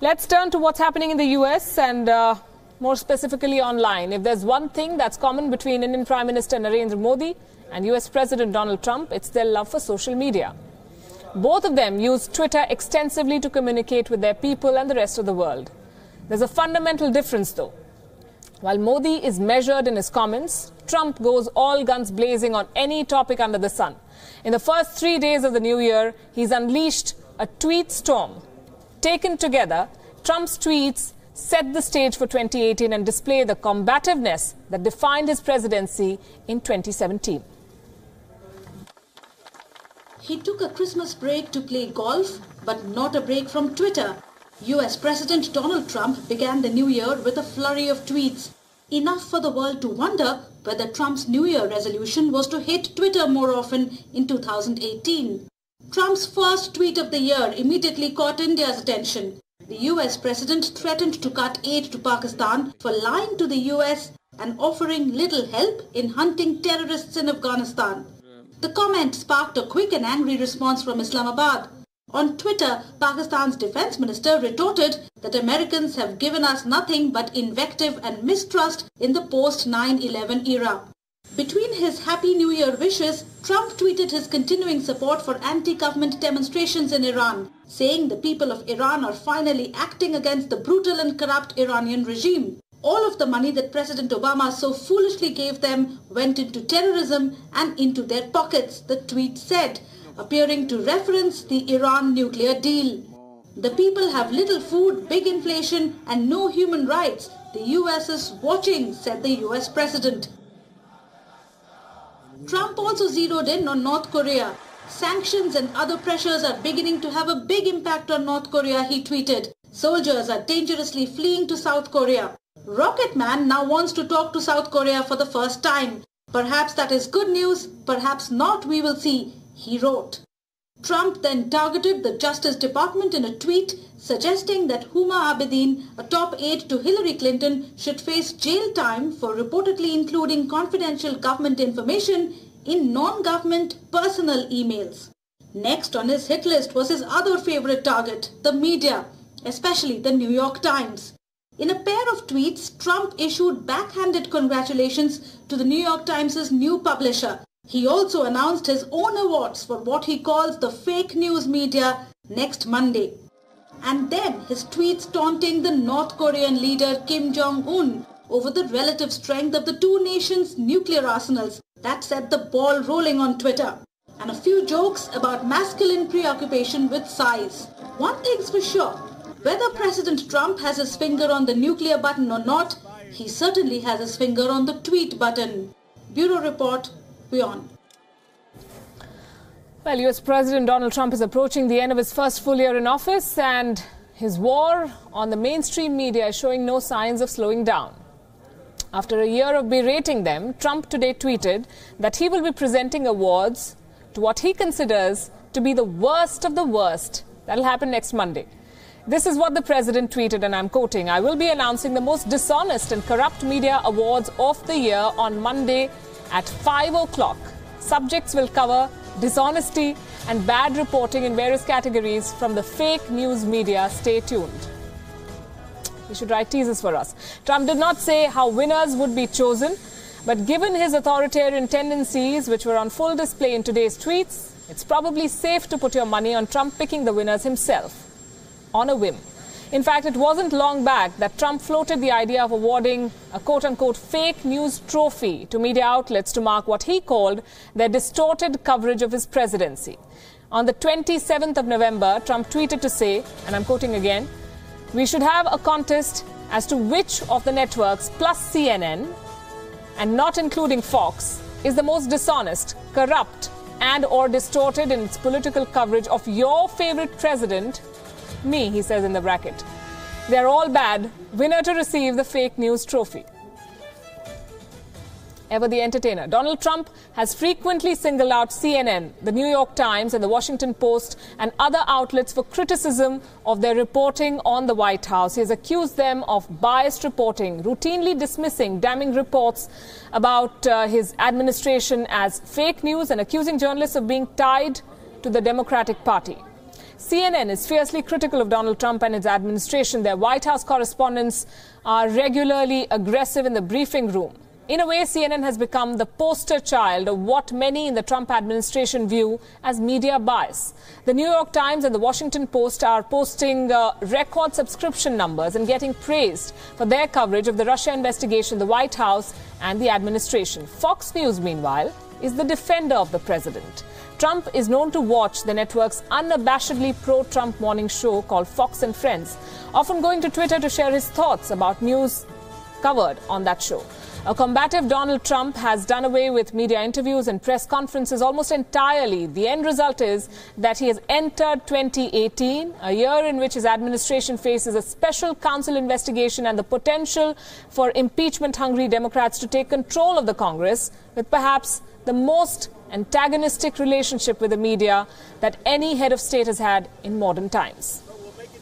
Let's turn to what's happening in the US and more specifically online. If there's one thing that's common between Indian Prime Minister Narendra Modi and US President Donald Trump, it's their love for social media. Both of them use Twitter extensively to communicate with their people and the rest of the world. There's a fundamental difference, though. While Modi is measured in his comments, Trump goes all guns blazing on any topic under the sun. In the first 3 days of the new year, he's unleashed a tweet storm. Taken together, Trump's tweets set the stage for 2018 and display the combativeness that defined his presidency in 2017. He took a Christmas break to play golf, but not a break from Twitter. US President Donald Trump began the new year with a flurry of tweets. Enough for the world to wonder whether Trump's New Year resolution was to hit Twitter more often in 2018. Trump's first tweet of the year immediately caught India's attention. The US President threatened to cut aid to Pakistan for lying to the US and offering little help in hunting terrorists in Afghanistan. The comment sparked a quick and angry response from Islamabad. On Twitter, Pakistan's defense minister retorted that Americans have given us nothing but invective and mistrust in the post-9/11 era. Between his Happy New Year wishes, Trump tweeted his continuing support for anti-government demonstrations in Iran, saying the people of Iran are finally acting against the brutal and corrupt Iranian regime. All of the money that President Obama so foolishly gave them went into terrorism and into their pockets, the tweet said, appearing to reference the Iran nuclear deal. The people have little food, big inflation and no human rights. The US is watching, said the US president. Trump also zeroed in on North Korea. Sanctions and other pressures are beginning to have a big impact on North Korea, he tweeted. Soldiers are dangerously fleeing to South Korea. Rocket Man now wants to talk to South Korea for the first time. Perhaps that is good news, perhaps not, we will see, he wrote. Trump then targeted the Justice Department in a tweet suggesting that Huma Abedin, a top aide to Hillary Clinton, should face jail time for reportedly including confidential government information in non-government personal emails. Next on his hit list was his other favorite target, the media, especially the New York Times. In a pair of tweets, Trump issued backhanded congratulations to the New York Times' new publisher. He also announced his own awards for what he calls the fake news media next Monday. And then his tweets taunting the North Korean leader Kim Jong-un over the relative strength of the two nations' nuclear arsenals. That set the ball rolling on Twitter. And a few jokes about masculine preoccupation with size. One thing's for sure, whether President Trump has his finger on the nuclear button or not, he certainly has his finger on the tweet button. Bureau Report, WION. Well, US President Donald Trump is approaching the end of his first full year in office, and his war on the mainstream media is showing no signs of slowing down. After a year of berating them, Trump today tweeted that he will be presenting awards to what he considers to be the worst of the worst. That'll happen next Monday. This is what the president tweeted, and I'm quoting, "I will be announcing the most dishonest and corrupt media awards of the year on Monday at 5 o'clock. Subjects will cover dishonesty and bad reporting in various categories from the fake news media. Stay tuned." He should write teasers for us. Trump did not say how winners would be chosen, but given his authoritarian tendencies, which were on full display in today's tweets, it's probably safe to put your money on Trump picking the winners himself, on a whim. In fact, it wasn't long back that Trump floated the idea of awarding a quote-unquote fake news trophy to media outlets to mark what he called their distorted coverage of his presidency. On the 27th of November, Trump tweeted to say, and I'm quoting again, "We should have a contest as to which of the networks plus CNN, and not including Fox, is the most dishonest, corrupt, and or distorted in its political coverage of your favorite president, me," he says in the bracket. "They're all bad. Winner to receive the fake news trophy." Ever the entertainer, Donald Trump has frequently singled out CNN, the New York Times and the Washington Post and other outlets for criticism of their reporting on the White House. He has accused them of biased reporting, routinely dismissing damning reports about his administration as fake news and accusing journalists of being tied to the Democratic Party. CNN is fiercely critical of Donald Trump and his administration. Their White House correspondents are regularly aggressive in the briefing room. In a way, CNN has become the poster child of what many in the Trump administration view as media bias. The New York Times and the Washington Post are posting record subscription numbers and getting praised for their coverage of the Russia investigation, the White House and the administration. Fox News, meanwhile, is the defender of the president. Trump is known to watch the network's unabashedly pro-Trump morning show called Fox and Friends, often going to Twitter to share his thoughts about news covered on that show. A combative Donald Trump has done away with media interviews and press conferences almost entirely. The end result is that he has entered 2018, a year in which his administration faces a special counsel investigation and the potential for impeachment-hungry Democrats to take control of the Congress, with perhaps the most antagonistic relationship with the media that any head of state has had in modern times.